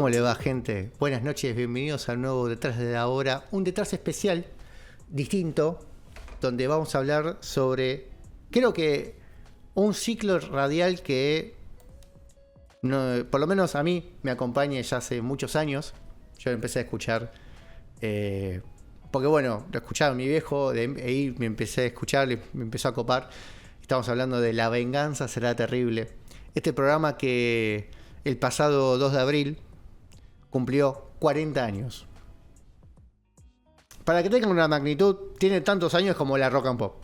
¿Cómo le va, gente? Buenas noches, bienvenidos al nuevo Detrás de la Hora, un detrás especial, distinto, donde vamos a hablar sobre, creo que, un ciclo radial que, no, por lo menos a mí, me acompaña ya hace muchos años. Yo lo empecé a escuchar, porque bueno, lo escuchaba mi viejo, ahí me empecé a escuchar, me empezó a copar. Estamos hablando de La Venganza Será Terrible. Este programa que el pasado 2 de abril cumplió 40 años. Para que tengan una magnitud, tiene tantos años como la Rock and Pop.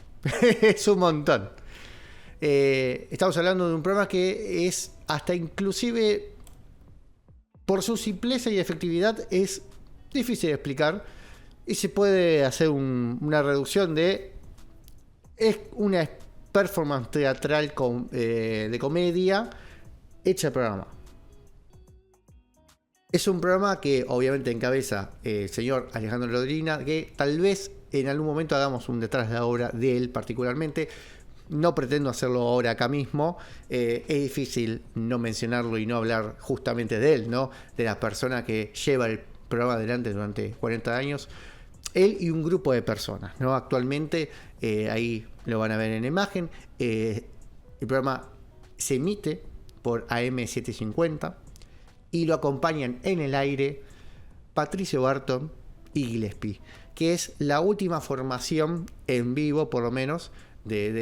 Es un montón. Estamos hablando de un programa que es hasta inclusive, por su simpleza y efectividad, es difícil de explicar. Y se puede hacer una reducción de... Es una performance teatral de comedia hecha el programa. Es un programa que obviamente encabeza el señor Alejandro Lodrina, que tal vez en algún momento hagamos un detrás de la obra de él particularmente. No pretendo hacerlo ahora acá mismo. Es difícil no mencionarlo y no hablar justamente de él, ¿no? De la persona que lleva el programa adelante durante 40 años. Él y un grupo de personas, ¿no? Actualmente, ahí lo van a ver en imagen, el programa se emite por AM750 y lo acompañan en el aire Patricio Barton y Gillespie, que es la última formación en vivo, por lo menos, de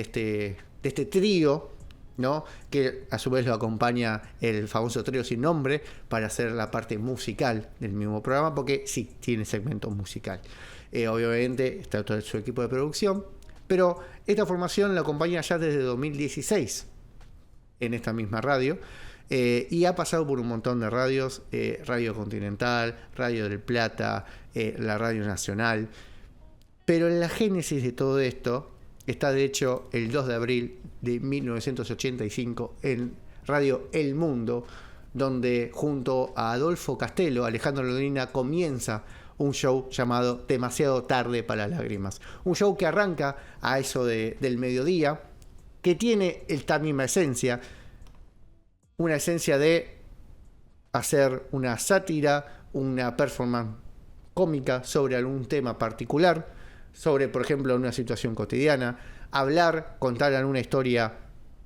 este trío, ¿no? Que a su vez lo acompaña el famoso trío sin nombre para hacer la parte musical del mismo programa, porque sí, tiene segmento musical. Obviamente está todo su equipo de producción, pero esta formación la acompaña ya desde 2016 en esta misma radio, y ha pasado por un montón de radios, Radio Continental, Radio del Plata, la Radio Nacional, pero en la génesis de todo esto está de hecho el 2 de abril de 1985 en Radio El Mundo, donde junto a Adolfo Castello, Alejandro Lodrina comienza un show llamado Demasiado Tarde para Lágrimas. Un show que arranca a eso del mediodía, que tiene esta misma esencia, una esencia de hacer una sátira, una performance cómica sobre algún tema particular, sobre, por ejemplo, una situación cotidiana, contar alguna historia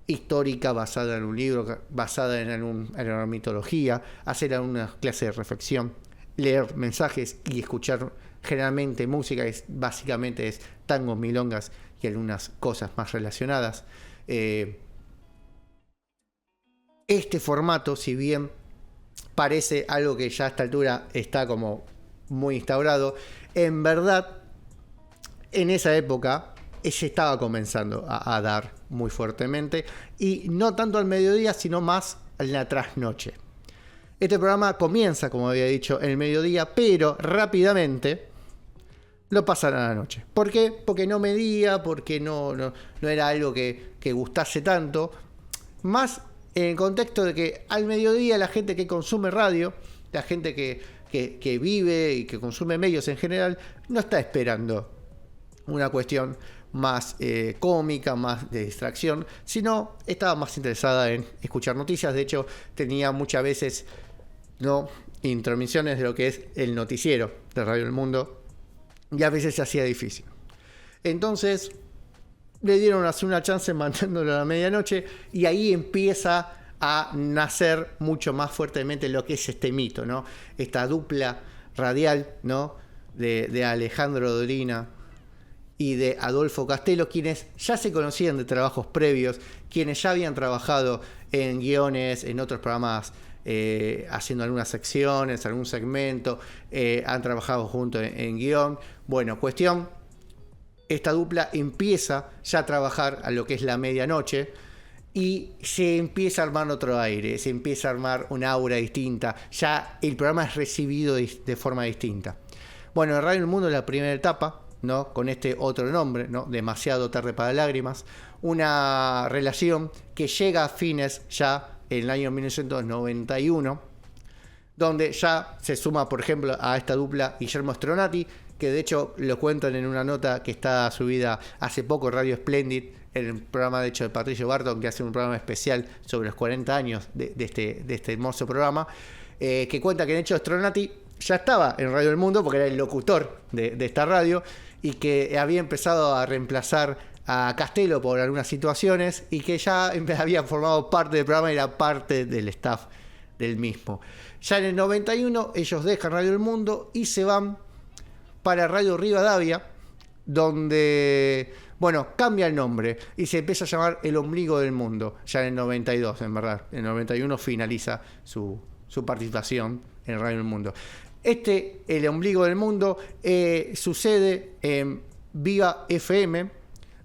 histórica basada en un libro, basada en una mitología, hacer alguna clase de reflexión, leer mensajes y escuchar generalmente música, básicamente es tangos, milongas y algunas cosas más relacionadas. Este formato, si bien parece algo que ya a esta altura está como muy instaurado, en verdad en esa época se estaba comenzando a dar muy fuertemente, y no tanto al mediodía, sino más en la trasnoche. Este programa comienza, como había dicho, en el mediodía, pero rápidamente lo pasan a la noche. ¿Por qué? Porque no medía, porque no era algo que gustase tanto. Más en el contexto de que al mediodía la gente que consume radio, la gente que vive y que consume medios en general, no está esperando una cuestión más cómica, más de distracción, sino estaba más interesada en escuchar noticias. De hecho, tenía muchas veces intromisiones de lo que es el noticiero de Radio El Mundo, y a veces se hacía difícil. Entonces le dieron así una chance mandándolo a la medianoche, y ahí empieza a nacer mucho más fuertemente lo que es este mito, ¿no? Esta dupla radial, ¿no? de Alejandro Lodrina y de Adolfo Castello, quienes ya se conocían de trabajos previos, quienes ya habían trabajado en guiones, en otros programas, haciendo algunas secciones, algún segmento, han trabajado juntos en guión. Bueno, cuestión, esta dupla empieza ya a trabajar a lo que es la medianoche, y se empieza a armar otro aire, se empieza a armar una aura distinta, ya el programa es recibido de forma distinta. Bueno, en Radio El Mundo, la primera etapa, ¿no? Con este otro nombre, ¿no? Demasiado Tarde para Lágrimas, una relación que llega a fines ya en el año 1991, donde ya se suma, por ejemplo, a esta dupla Guillermo Stronati, que de hecho lo cuentan en una nota que está subida hace poco en Radio Splendid, en el programa de hecho de Patricio Barton, que hace un programa especial sobre los 40 años de este hermoso programa, que cuenta que en hecho Stronati ya estaba en Radio del Mundo porque era el locutor de esta radio y que había empezado a reemplazar a Castelo por algunas situaciones y que ya había formado parte del programa y era parte del staff del mismo. Ya en el 91 ellos dejan Radio del Mundo y se van para Radio Rivadavia, donde, bueno, cambia el nombre y se empieza a llamar El Ombligo del Mundo, ya en el 92, en verdad. En el 91 finaliza su participación en Radio del Mundo. El Ombligo del Mundo, sucede en Viva FM,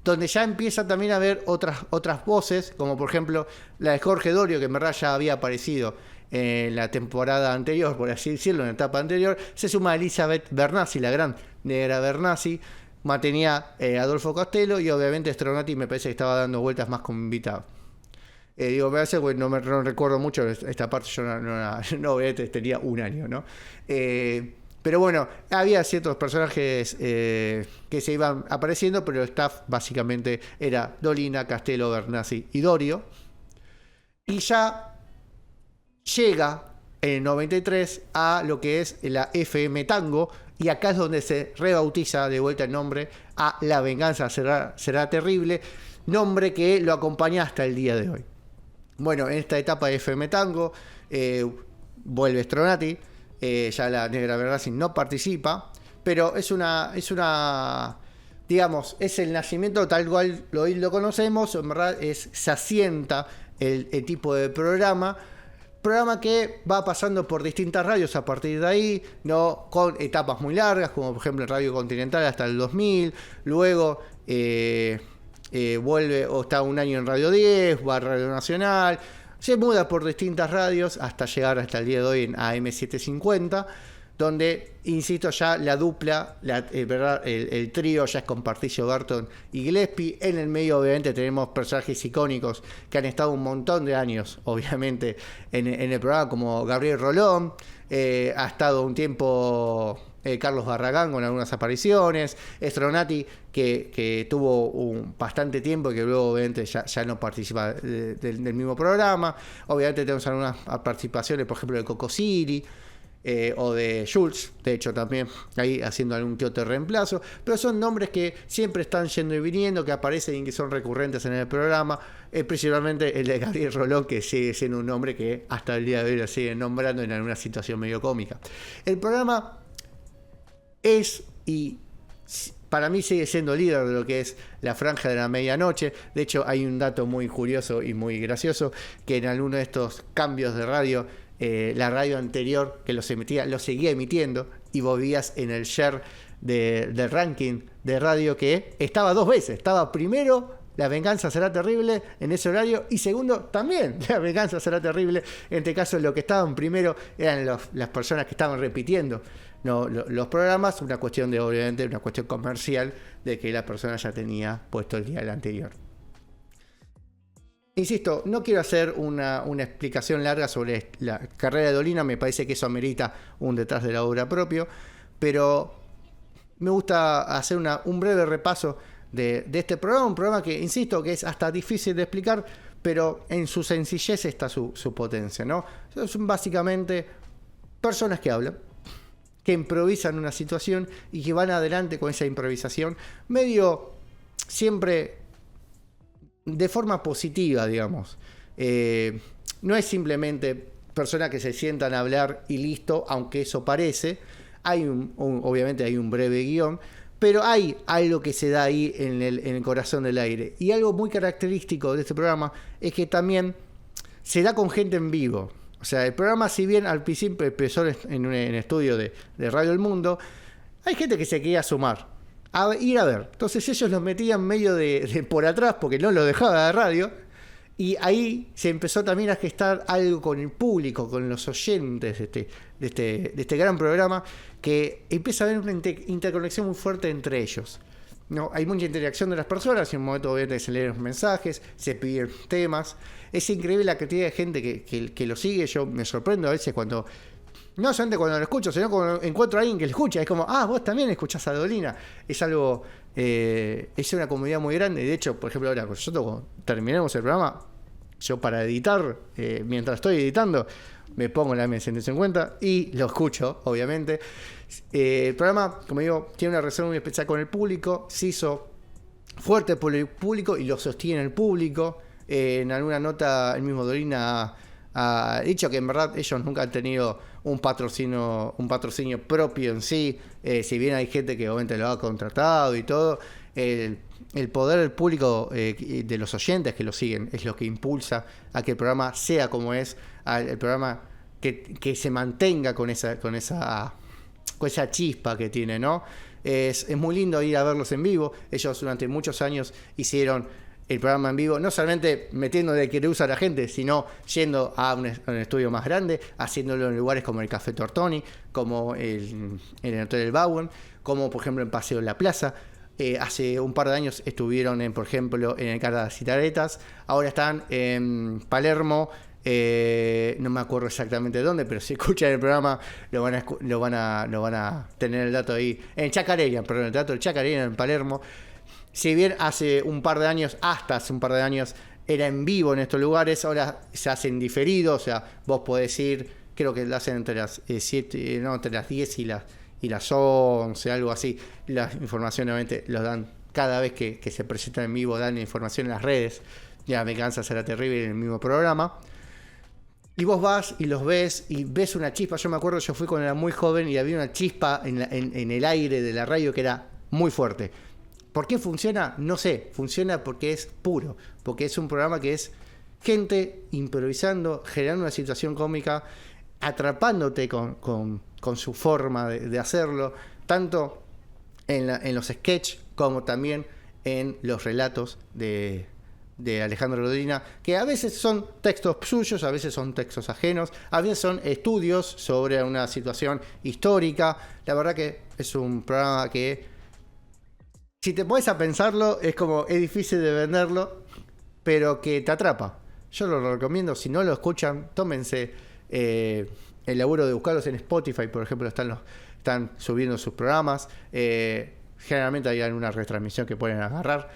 donde ya empieza también a haber otras voces, como por ejemplo la de Jorge Dorio, que en verdad ya había aparecido en la temporada anterior, por así decirlo, en la etapa anterior. Se suma Elizabeth Bernassi, la gran negra Bernassi, mantenía Adolfo Castelo y obviamente Stronati me parece que estaba dando vueltas más como invitado. Me parece que no recuerdo mucho esta parte, yo no tenía un año, ¿no? Pero bueno, había ciertos personajes que se iban apareciendo, pero el staff básicamente era Dolina, Castelo, Bernassi y Dorio. Y ya llega en el 93 a lo que es la FM Tango, y acá es donde se rebautiza de vuelta el nombre a La Venganza será terrible, nombre que lo acompaña hasta el día de hoy. Bueno, en esta etapa de FM Tango vuelve Stronati, ya la negra Bernassi no participa, pero es una digamos, es el nacimiento tal cual hoy lo conocemos, en verdad se asienta el tipo de programa que va pasando por distintas radios a partir de ahí, ¿no? Con etapas muy largas, como por ejemplo Radio Continental hasta el 2000, luego vuelve o está un año en Radio 10, va a Radio Nacional, se muda por distintas radios hasta llegar hasta el día de hoy en AM750, donde, insisto, ya la dupla, el trío ya es con Patricio Barton y Gillespie. En el medio, obviamente, tenemos personajes icónicos que han estado un montón de años, obviamente, en el programa, como Gabriel Rolón, ha estado un tiempo Carlos Barragán con algunas apariciones, Stronati, que tuvo bastante tiempo y que luego, obviamente, ya no participa del mismo programa. Obviamente, tenemos algunas participaciones, por ejemplo, de Coco Ciri, o de Schultz, de hecho también ahí haciendo algún que otro reemplazo, pero son nombres que siempre están yendo y viniendo, que aparecen y que son recurrentes en el programa, principalmente el de Gabriel Rolón, que sigue siendo un nombre que hasta el día de hoy lo siguen nombrando en alguna situación medio cómica. El programa es, y para mí sigue siendo líder de lo que es la franja de la medianoche. De hecho, hay un dato muy curioso y muy gracioso, que en alguno de estos cambios de radio, la radio anterior que los emitía, lo seguía emitiendo, y vos veías en el share del ranking de radio que estaba dos veces. Estaba primero La Venganza será terrible en ese horario, y segundo también La Venganza será terrible. En este caso, lo que estaban primero eran las personas que estaban repitiendo los programas, una cuestión de, obviamente, una cuestión comercial, de que la persona ya tenía puesto el día del anterior. Insisto, no quiero hacer una explicación larga sobre la carrera de Dolina, me parece que eso amerita un detrás de la obra propio, pero me gusta hacer un breve repaso de este programa, un programa que, insisto, que es hasta difícil de explicar, pero en su sencillez está su potencia, ¿no? Son básicamente personas que hablan, que improvisan una situación y que van adelante con esa improvisación, medio siempre de forma positiva, digamos. No es simplemente personas que se sientan a hablar y listo, aunque eso parece. Obviamente hay un breve guión, pero hay algo que se da ahí en el corazón del aire. Y algo muy característico de este programa es que también se da con gente en vivo. O sea, el programa, si bien al principio empezó en un estudio de Radio El Mundo, hay gente que se quería sumar a ir a ver. Entonces ellos los metían medio de por atrás porque no los dejaba de radio, y ahí se empezó también a gestar algo con el público, con los oyentes de este gran programa, que empieza a haber una interconexión muy fuerte entre ellos, ¿no? Hay mucha interacción de las personas, y en un momento obviamente se leen los mensajes, se piden temas. Es increíble la cantidad de gente que lo sigue. Yo me sorprendo a veces cuando, no solamente cuando lo escucho, sino cuando encuentro a alguien que lo escucha. Es como, vos también escuchás a Dolina. Es algo Es una comunidad muy grande. De hecho, por ejemplo, ahora, cuando terminemos el programa, yo para editar, mientras estoy editando, me pongo la M150 y lo escucho, obviamente. El programa, como digo, tiene una relación muy especial con el público. Se hizo fuerte por el público y lo sostiene el público. En alguna nota, el mismo Dolina ha dicho que en verdad ellos nunca han tenido un patrocinio propio en sí. Si bien hay gente que obviamente lo ha contratado y todo, el poder del público, de los oyentes que lo siguen, es lo que impulsa a que el programa sea como es, el programa que se mantenga con esa chispa que tiene, ¿no? Es muy lindo ir a verlos en vivo. Ellos durante muchos años hicieron el programa en vivo, no solamente metiendo de que le usa a la gente, sino yendo a un estudio más grande, haciéndolo en lugares como el Café Tortoni, como en el Hotel del Bowen, como por ejemplo en Paseo de la Plaza. Hace un par de años estuvieron, por ejemplo, en el Carta de las Citaretas. Ahora están en Palermo. No me acuerdo exactamente dónde, pero si escuchan el programa lo van a tener el dato ahí. En Chacarera, perdón, el dato del Chacarera en Palermo. Si bien hace un par de años era en vivo en estos lugares, ahora se hacen diferidos. O sea, vos podés ir, creo que lo hacen entre las 10 y las 11, algo así. La información obviamente los dan cada vez que se presentan en vivo, dan información en las redes. Ya Venganza Será Terrible en el mismo programa. Y vos vas y los ves y ves una chispa. Yo me acuerdo, yo fui cuando era muy joven y había una chispa en el aire de la radio que era muy fuerte. ¿Por qué funciona? No sé. Funciona porque es puro. Porque es un programa que es gente improvisando, generando una situación cómica, atrapándote con su forma de hacerlo, tanto en los sketches como también en los relatos de Alejandro Rodina, que a veces son textos suyos, a veces son textos ajenos, a veces son estudios sobre una situación histórica. La verdad que es un programa que, si te pones a pensarlo, es difícil de venderlo, pero que te atrapa. Yo lo recomiendo. Si no lo escuchan, tómense el laburo de buscarlos en Spotify, por ejemplo. Están subiendo sus programas. Generalmente hay alguna retransmisión que pueden agarrar.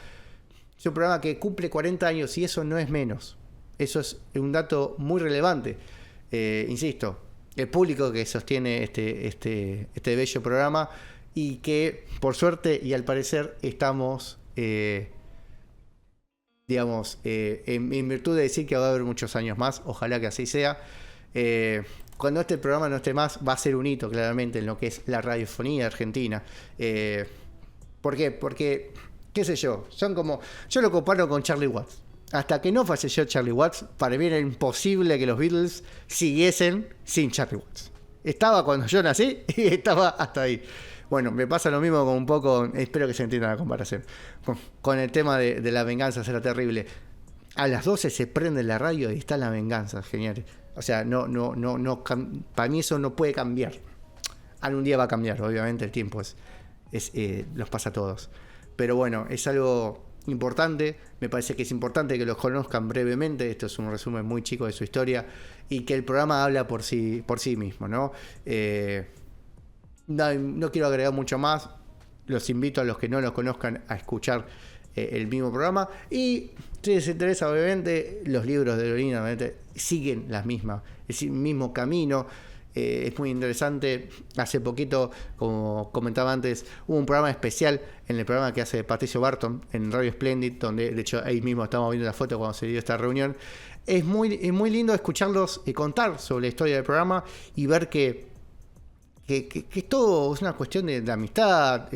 Es un programa que cumple 40 años y eso no es menos. Eso es un dato muy relevante. Insisto, el público que sostiene este bello programa, y que por suerte y al parecer estamos, en virtud de decir que va a haber muchos años más. Ojalá que así sea. Cuando este programa no esté más, va a ser un hito claramente en lo que es la radiofonía argentina. ¿Por qué? Porque, qué sé yo, yo lo comparo con Charlie Watts. Hasta que no falleció Charlie Watts, para mí era imposible que los Beatles siguiesen sin Charlie Watts. Estaba cuando yo nací y estaba hasta ahí. Bueno, me pasa lo mismo con un poco, espero que se entienda la comparación, con el tema de La Venganza Será Terrible. A las 12 se prende la radio y está La Venganza, genial. O sea, para mí eso no puede cambiar. Algún día va a cambiar, obviamente el tiempo los pasa a todos. Pero bueno, es algo importante. Me parece que es importante que los conozcan brevemente. Esto es un resumen muy chico de su historia y que el programa habla por sí mismo, ¿no? No quiero agregar mucho más. Los invito a los que no los conozcan a escuchar el mismo programa. Y si les interesa, obviamente, los libros de Dolina obviamente siguen el mismo camino. Es muy interesante. Hace poquito, como comentaba antes, hubo un programa especial en el programa que hace Patricio Barton en Radio Splendid, donde de hecho ahí mismo estamos viendo la foto cuando se dio esta reunión. Es muy lindo escucharlos y contar sobre la historia del programa y ver que es todo una cuestión de amistad.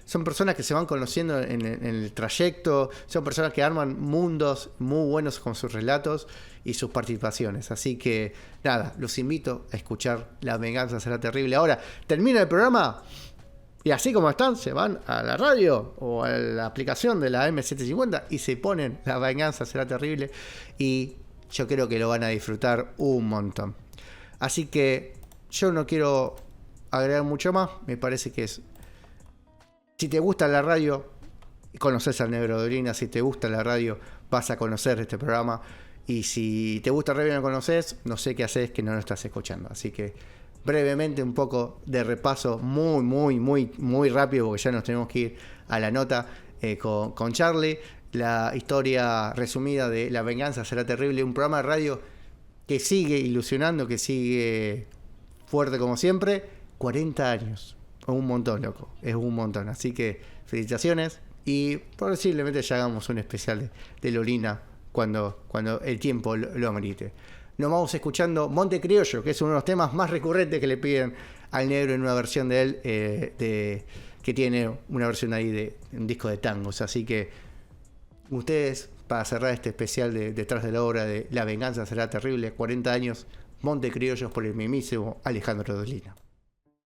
Son personas que se van conociendo en el trayecto, son personas que arman mundos muy buenos con sus relatos y sus participaciones. Así que nada, los invito a escuchar La Venganza Será Terrible. Ahora termina el programa y así como están, se van a la radio o a la aplicación de la M750 y se ponen La Venganza Será Terrible, y yo creo que lo van a disfrutar un montón. Así que yo no quiero agregar mucho más. Me parece que si te gusta la radio, conoces al Negro Dolina. Si te gusta la radio, vas a conocer este programa. Y si te gusta radio y no lo conoces, no sé qué haces que no lo estás escuchando. Así que brevemente un poco de repaso muy rápido, porque ya nos tenemos que ir a la nota con Charlie. La historia resumida de La venganza será terrible, un programa de radio que sigue ilusionando, que sigue fuerte como siempre. 40 años, es un montón, loco, es un montón. Así que felicitaciones y posiblemente ya hagamos un especial de Lorena cuando el tiempo lo amerite. Nos vamos escuchando Monte Criollo, que es uno de los temas más recurrentes que le piden al negro en una versión de él, que tiene una versión ahí de un disco de tangos. Así que ustedes, para cerrar este especial de Detrás de la Obra de La venganza será terrible, 40 años, Monte Criollos por el mismísimo Alejandro Dolina.